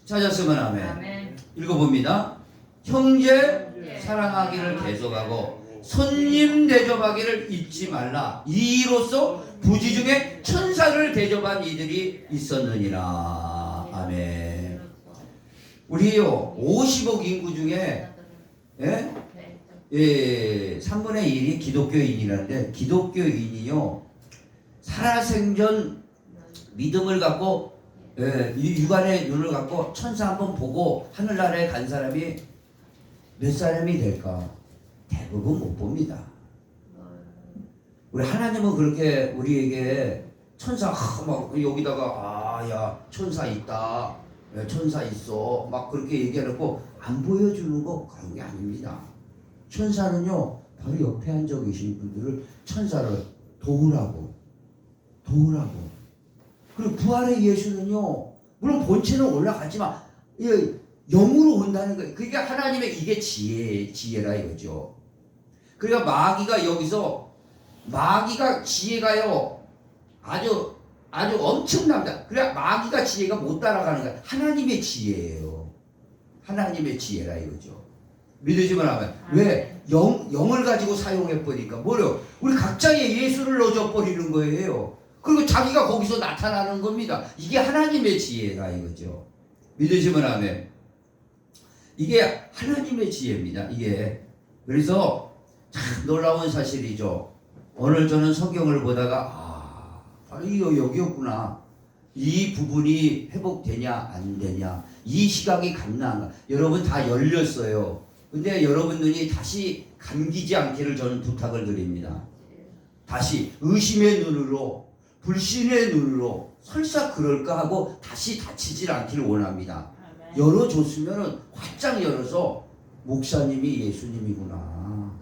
찾았으면 아멘. 아멘. 읽어봅니다. 형제 사랑하기를 계속하고 손님 대접하기를 잊지 말라. 이로써 부지 중에 천사를 대접한 이들이 있었느니라. 아멘. 우리요 50억 인구 중에 3분의 1이 기독교인이라는데, 기독교인이요 살아생전 믿음을 갖고 육안의 눈을 갖고 천사 한번 보고 하늘나라에 간 사람이 몇 사람이 될까? 대부분 못 봅니다. 우리 하나님은 그렇게 우리에게 천사 막 여기다가 야 천사 있다, 천사 있어 막 그렇게 얘기해놓고 안 보여주는 거 그런 게 아닙니다. 천사는요 바로 옆에 앉아 계신 분들을 천사를 도우라고. 그리고 부활의 예수는요 물론 본체는 올라갔지만 영으로 온다는 거예요. 그러니까 하나님의 이게 지혜라 이거죠. 그러니까 마귀가 지혜가요 아주 엄청납니다. 그러니까 마귀가 지혜가 못 따라가는 거야. 하나님의 지혜예요. 하나님의 지혜라 이거죠. 믿으시면 하면 왜 영을 가지고 사용해 버리니까 뭐래요? 우리 각자의 예수를 넣어줘 버리는 거예요. 그리고 자기가 거기서 나타나는 겁니다. 이게 하나님의 지혜라 이거죠. 믿으시면 하면 이게 하나님의 지혜입니다. 이게 그래서 참 놀라운 사실이죠. 오늘 저는 성경을 보다가 바로 여기였구나. 이 부분이 회복되냐 안 되냐, 이 시각이 갔나 안 가. 여러분 다 열렸어요. 근데 여러분 눈이 다시 감기지 않기를 저는 부탁을 드립니다. 다시 의심의 눈으로, 불신의 눈으로 설사 그럴까 하고 다시 닫히질 않기를 원합니다. 열어줬으면 활짝 열어서 목사님이 예수님이구나,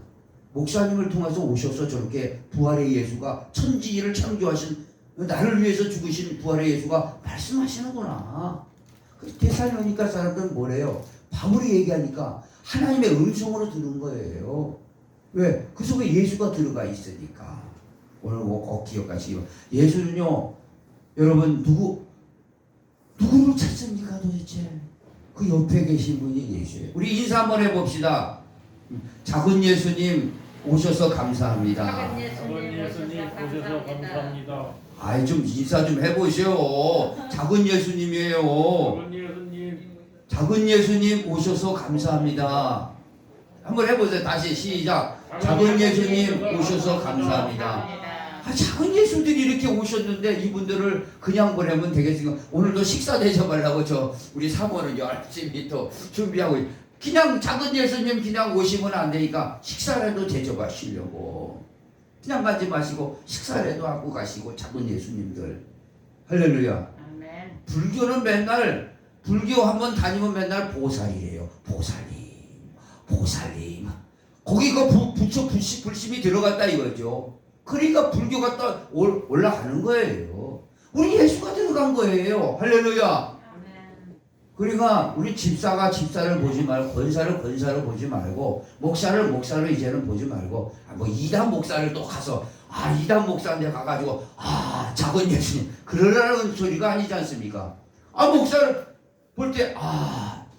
목사님을 통해서 오셔서 저렇게 부활의 예수가, 천지를 창조하신 나를 위해서 죽으신 부활의 예수가 말씀하시는구나. 데살로니가 사람들은 뭐래요? 바울이 얘기하니까 하나님의 음성으로 들은 거예요. 왜? 그 속에 예수가 들어가 있으니까. 오늘 꼭 기억하시기 바랍니다. 예수는요 여러분 누구를 찾습니까 도대체? 그 옆에 계신 분이 예수예요. 우리 인사 한번 해봅시다. 작은 예수님 오셔서 감사합니다. 작은 예수님 오셔서 감사합니다. 아이 좀 인사 좀 해보시오. 작은 예수님이에요. 작은 예수님 오셔서 감사합니다. 한번 해보세요. 다시 시작. 작은 예수님 오셔서 감사합니다. 작은 예수들이 이렇게 오셨는데 이분들을 그냥 보내면 되겠습니까? 오늘도 식사 대접하려고 우리 사모는 열심히 또 준비하고 그냥 작은 예수님 그냥 오시면 안 되니까 식사라도 대접하시려고 그냥 가지 마시고 식사라도 하고 가시고. 작은 예수님들 할렐루야. 아멘. 불교는 맨날 불교 한번 다니면 맨날 보살이에요. 보살님 거기 그 부처 불심이 들어갔다 이거죠. 그러니까 불교가 또 올라가는 거예요. 우리 예수가 들어간 거예요. 할렐루야. 아멘. 그러니까 우리 집사가 집사를 보지 말고 권사를 권사를 보지 말고 목사를 목사를 이제는 보지 말고 뭐 이단 목사를 또 가서 이단 목사한테 가가지고 작은 예수님 그러라는 소리가 아니지 않습니까? 목사를 볼 때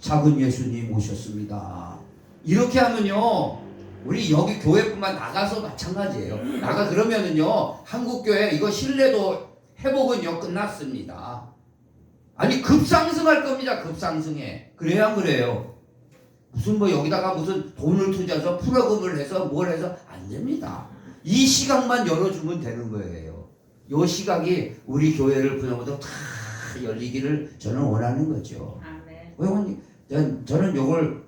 작은 예수님 오셨습니다. 이렇게 하면요 우리 여기 교회뿐만 나가서 마찬가지예요. 나가 그러면은요 한국 교회 이거 신뢰도 회복은요 끝났습니다. 아니 급상승할 겁니다. 급상승해. 그래야 안 그래요? 무슨 뭐 여기다가 무슨 돈을 투자해서 프로그램을 해서 뭘 해서 안 됩니다. 이 시각만 열어주면 되는 거예요. 이 시각이 우리 교회를 부정부터 다 열리기를 저는 원하는 거죠. 아멘. 저는 요걸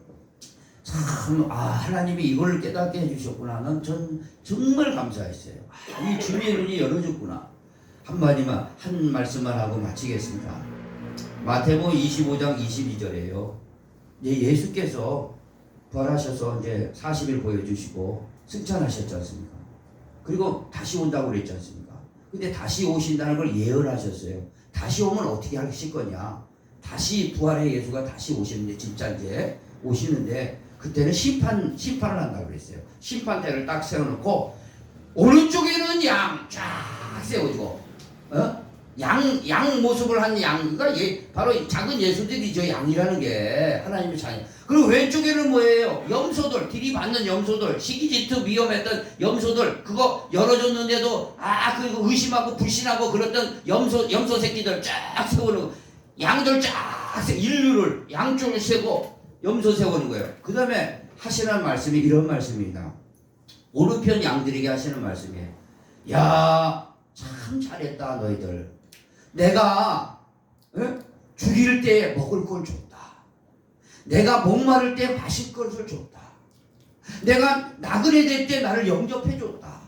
참 하나님이 이걸 깨닫게 해주셨구나는 전 정말 감사했어요. 이 주님의 눈이 열어줬구나. 한마디만 한 말씀만 하고 마치겠습니다. 마태복음 25장 22절이에요. 예수께서 부활하셔서 이제 40일 보여주시고 승천하셨지 않습니까? 그리고 다시 온다고 그랬지 않습니까? 근데 다시 오신다는 걸 예언하셨어요. 다시 오면 어떻게 하실 거냐? 다시 부활의 예수가 다시 오시는데 진짜 이제 오시는데 그때는 심판을 한다고 그랬어요. 심판대를 딱 세워놓고 오른쪽에는 양 쫙 세워주고 양 모습을 한 양가 바로 작은 예수들이죠. 양이라는 게 하나님의 자녀. 그리고 왼쪽에는 뭐예요? 염소들, 들이받는 염소들, 시기질투 위험했던 염소들, 그거 열어줬는데도 그리고 의심하고 불신하고 그랬던 염소 새끼들 쫙 세우는 거. 양들 쫙 인류를 양쪽을 세고 염소 세우는 거예요. 그 다음에 하시는 말씀이 이런 말씀입니다. 오른편 양들에게 하시는 말씀이에요. 야, 참 잘했다 너희들. 내가 죽일 때 먹을 걸 줬다. 내가 목마를 때 마실 것을 줬다. 내가 나그네 될 때 나를 영접해 줬다.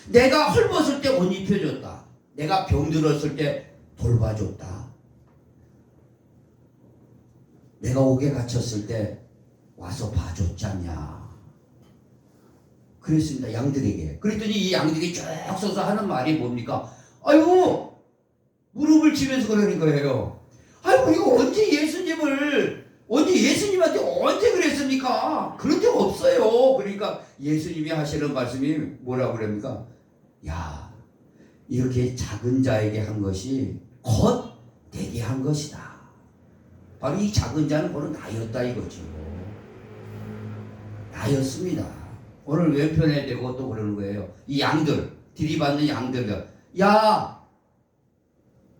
내가 헐벗을 때 옷 입혀줬다. 내가 병들었을 때 돌봐줬다. 내가 옥에 갇혔을 때 와서 봐줬잖냐. 그랬습니다. 양들에게. 그랬더니 이 양들이 쭉 서서 하는 말이 뭡니까? 아이고 무릎을 치면서 그러는 거예요. 아이고 이거 예수님한테 언제 그랬습니까? 그런 적 없어요. 그러니까 예수님이 하시는 말씀이 뭐라고 그럽니까? 야, 이렇게 작은 자에게 한 것이 곧 내게 한 것이다. 바로 이 작은 자는 바로 나였다 이거죠. 나였습니다. 오늘 왼편에 대고 또 그러는 거예요. 이 양들, 들이받는 양들. 야,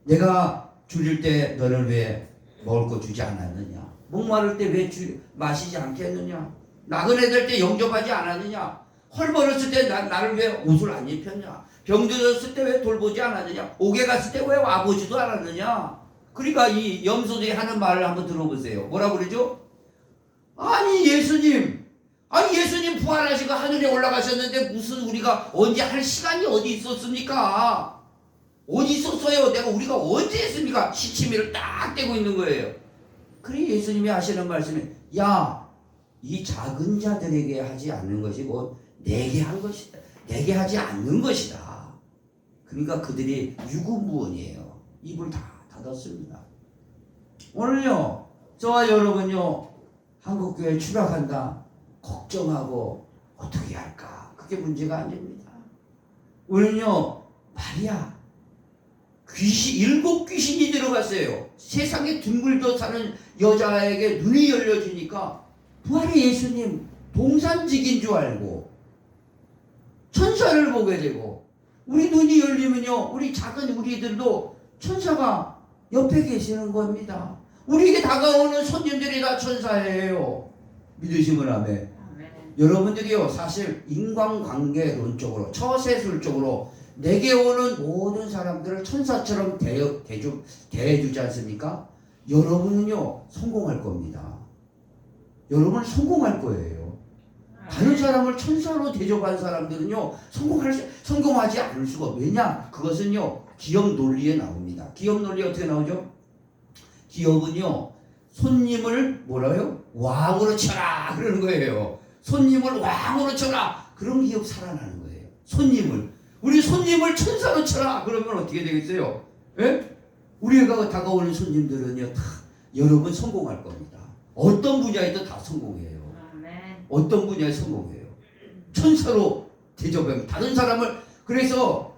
내가 줄일 때 너는 왜 먹을 거 주지 않았느냐? 목마를 때 왜 마시지 않겠느냐? 나그네 될 때 영접하지 않았느냐? 헐벗었을 때 나를 왜 옷을 안 입혔냐? 병들었을 때 왜 돌보지 않았느냐? 옥에 갔을 때 왜 와보지도 않았느냐? 그러니까 이 염소들이 하는 말을 한번 들어보세요. 뭐라고 그러죠? 아니 예수님 부활하시고 하늘에 올라가셨는데 무슨 우리가 언제 할 시간이 어디 있었습니까? 어디 있었어요? 우리가 언제 했습니까? 시치미를 딱 떼고 있는 거예요. 그래 예수님이 하시는 말씀이 야, 이 작은 자들에게 하지 않는 것이 곧 내게 한 것이다. 내게 하지 않는 것이다. 그러니까 그들이 유구무원이에요. 입을 다 닫았습니다. 오늘요 저와 여러분요 한국교회 추락한다 걱정하고 어떻게 할까? 그게 문제가 아닙니다. 우리는요 마리아 일곱 귀신이 들어갔어요. 세상에 둥글도 사는 여자에게 눈이 열려지니까 부활의 예수님 동산직인 줄 알고 천사를 보게 되고 우리 눈이 열리면요 우리 작은 우리들도 천사가 옆에 계시는 겁니다. 우리에게 다가오는 손님들이 다 천사예요. 믿으시면 아멘. 여러분들이요 사실 인간관계론적으로 처세술적으로 내게 오는 모든 사람들을 천사처럼 대해주지 않습니까? 여러분은요 성공할 겁니다. 여러분은 성공할 거예요. 다른 사람을 천사로 대접한 사람들은요 성공하지 않을 수가 없어요. 왜냐? 그것은요 기업 논리에 나옵니다. 기업 논리 어떻게 나오죠? 기업은요 손님을 뭐라요? 왕으로 쳐라 그러는 거예요. 손님을 왕으로 쳐라. 그런 기업 살아나는 거예요. 우리 손님을 천사로 쳐라. 그러면 어떻게 되겠어요? 예? 우리가 다가오는 손님들은요 다 여러분 성공할 겁니다. 어떤 분야에도 다 성공해요. 어떤 분야에 성공해요. 천사로 대접하면 다른 사람을 그래서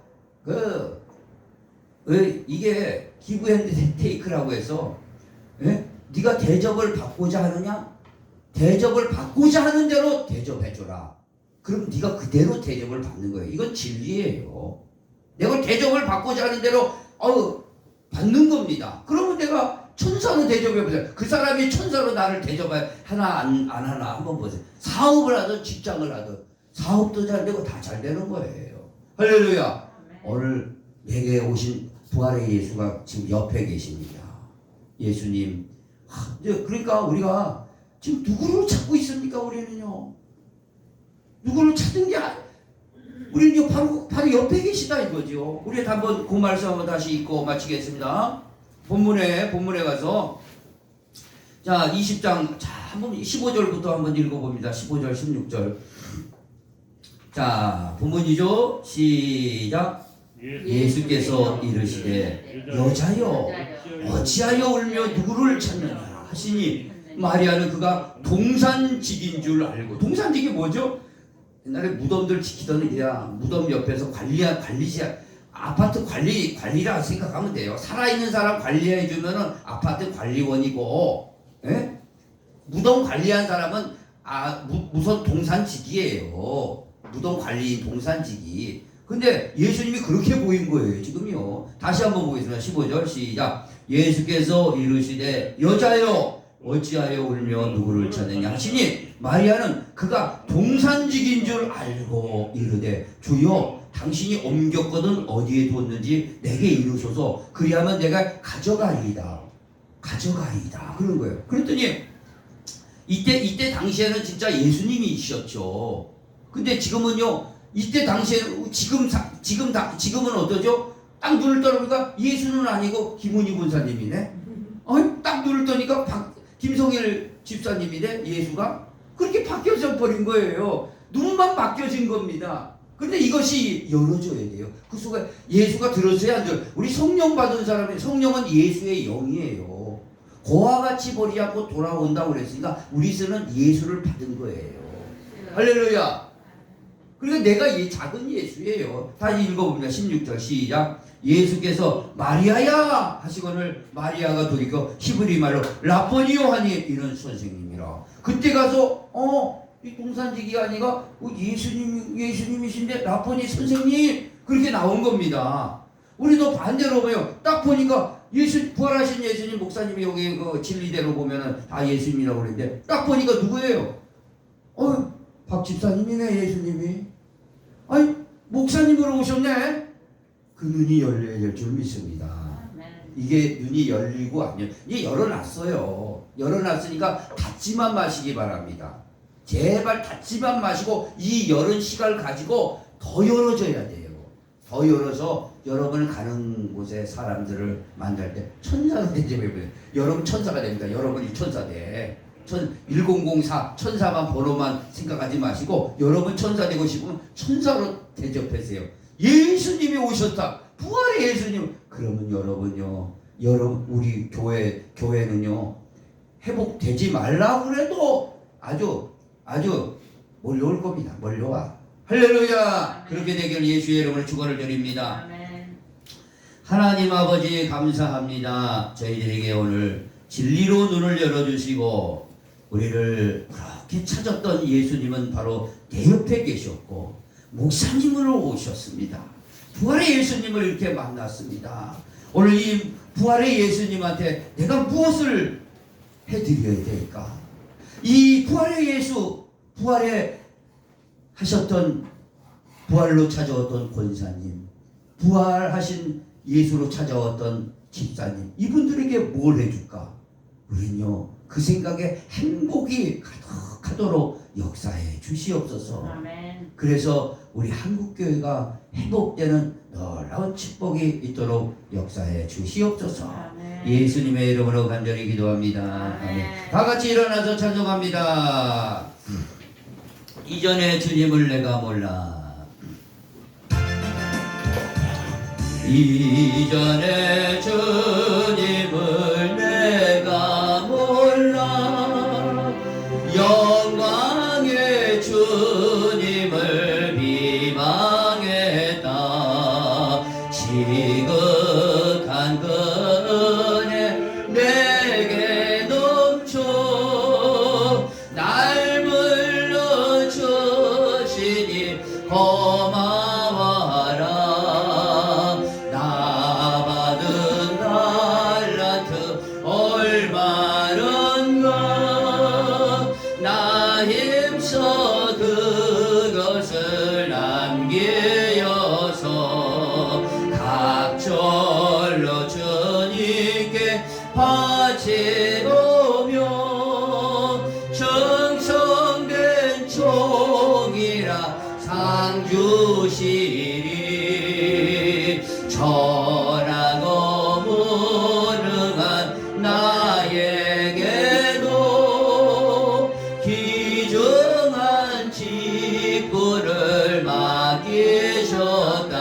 이게 기브 앤드 테이크라고 해서 네가 대접을 받고자 하느냐? 대접을 받고자 하는 대로 대접해줘라. 그럼 네가 그대로 대접을 받는 거예요. 이건 진리예요. 내가 대접을 받고자 하는 대로 받는 겁니다. 그러면 내가 천사로 대접해보세요. 그 사람이 천사로 나를 대접해 하나 안 하나 한번 보세요. 사업을 하든 직장을 하든 사업도 잘 되고 다 잘 되는 거예요. 할렐루야. 오늘 내게 오신 부활의 예수가 지금 옆에 계십니다. 예수님. 그러니까 우리가 지금 누구를 찾고 있습니까? 우리는요. 누구를 찾는 게 우리는 바로 옆에 계시다 이거죠. 우리 한번 그 말씀 한번 다시 읽고 마치겠습니다. 본문에 가서 자 20장 자 한번 15절부터 한번 읽어봅니다. 15절 16절 자 본문이죠. 시작. 예수께서 이르시되 여자여 어찌하여 울며 누구를 찾느냐 하시니 마리아는 그가 동산직인 줄 알고 동산직이 뭐죠? 옛날에 무덤들 지키던 그냥 무덤 옆에서 관리자 아파트 관리라 생각하면 돼요. 살아있는 사람 관리해주면은 아파트 관리원이고, 무덤 관리한 사람은 무슨 동산직이에요. 무덤 관리인 동산직이. 근데 예수님이 그렇게 보인 거예요. 지금요. 다시 한번 보겠습니다. 15절 시작. 예수께서 이르시되 여자여 어찌하여 울며 누구를 찾느냐 하시니 마리아는 그가 동산직인 줄 알고 이르되 주여 당신이 옮겼거든 어디에 두었는지 내게 이르소서 그리하면 내가 가져가리이다 그런 거예요. 그랬더니 이때 당시에는 진짜 예수님이셨죠. 근데 지금은요 이때 당시에는 지금은 어떠죠? 딱 눈을 떠보니까 예수는 아니고 김은희 군사님이네. 딱 눈을 떠니까 김성일 집사님이네. 예수가 그렇게 바뀌어져 버린 거예요. 눈만 바뀌어진 겁니다. 근데 이것이 열어줘야 돼요. 그 속에 예수가 들어서야 안 돼요. 우리 성령 받은 사람이 성령은 예수의 영이에요. 고와 같이 버리지 않고 돌아온다고 그랬으니까 우리는 예수를 받은 거예요. 할렐루야. 그러니까 내가 이 작은 예수예요. 다시 읽어봅니다. 16절 시작. 예수께서 마리아야 하시거늘 마리아가 돌이켜 히브리 말로 라보니오 하니 이런 선생님이라. 그때 가서 이 동산직이 아니가 예수님이신데 라보니 선생님 그렇게 나온 겁니다. 우리도 반대로 봐요. 딱 보니까 부활하신 예수님 목사님이 여기 그 진리대로 보면은 다 예수님이라고 그러는데 딱 보니까 누구예요? 박 집사님이네. 예수님이 목사님으로 오셨네. 그 눈이 열려야 될 줄 믿습니다. 이게 눈이 열리고 아니면 이제 열어놨어요. 열어놨으니까 닫지만 마시기 바랍니다. 제발 닫지만 마시고 이 열은 시간을 가지고 더 열어줘야 돼요. 더 열어서 여러분을 가는 곳에 사람들을 만날 때 천사가 되면 여러분 천사가 됩니다. 여러분이 천사 돼. 1004 천사만 번호만 생각하지 마시고 여러분 천사 되고 싶으면 천사로 대접하세요. 예수님이 오셨다. 부활의 예수님. 그러면 여러분 우리 교회는요 회복되지 말라고 그래도 아주 몰려올 겁니다. 몰려와. 할렐루야. 그렇게 되길 예수의 이름으로 축원을 드립니다. 하나님 아버지 감사합니다. 저희들에게 오늘 진리로 눈을 열어주시고 우리를 그렇게 찾았던 예수님은 바로 내 옆에 계셨고 목사님으로 오셨습니다. 부활의 예수님을 이렇게 만났습니다. 오늘 이 부활의 예수님한테 내가 무엇을 해드려야 될까? 이 부활의 예수, 부활에 하셨던 부활로 찾아왔던 권사님, 부활하신 예수로 찾아왔던 집사님, 이분들에게 뭘 해줄까? 우리는요 그 생각에 행복이 가득하도록 역사해 주시옵소서. 아멘. 그래서 우리 한국교회가 회복되는 놀라운 축복이 있도록 역사해 주시옵소서. 아멘. 예수님의 이름으로 간절히 기도합니다. 아멘. 다 같이 일어나서 찬송합니다. 이전에 주님을 내가 몰라. 이전에 주님을 내가 지도며 정성된 종이라 상 주시리 전하고 무능한 나에게도 귀중한 직분을 맡기셨다.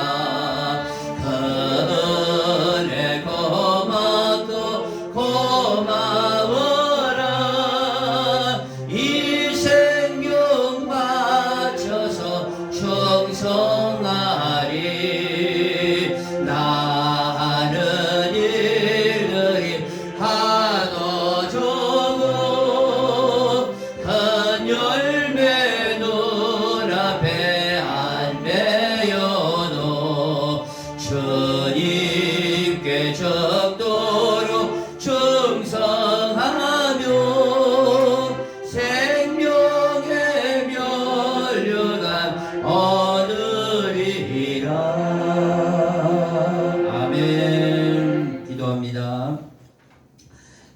그 은혜 고맙도 고마워라. 이 생명 바쳐서 충성하리. 나는 일들이 하도 적어 큰 열매 눈앞에 안 매여도 주님께 적도록 충성하며 생명의 면류관 얻으리라. 아멘. 기도합니다.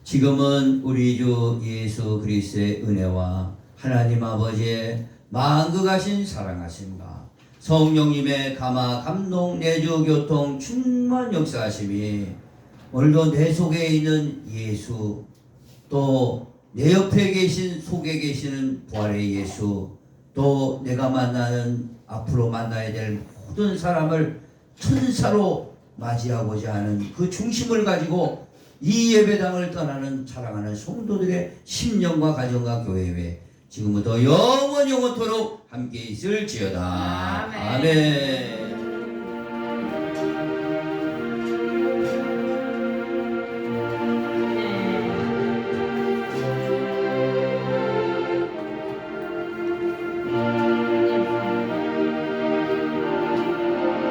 지금은 우리 주 예수 그리스도의 은혜와 하나님 아버지의 만극하신 사랑하심과 성령님의 감화 감동 내주 교통 충만 역사하심이 오늘도 내 속에 있는 예수, 또 내 옆에 계신 속에 계시는 부활의 예수, 또 내가 만나는 앞으로 만나야 될 모든 사람을 천사로 맞이하고자 하는 그 중심을 가지고 이 예배당을 떠나는 사랑하는 성도들의 심령과 가정과 교회에 지금부터 영원토록 함께 있을지어다. 아멘. 아멘.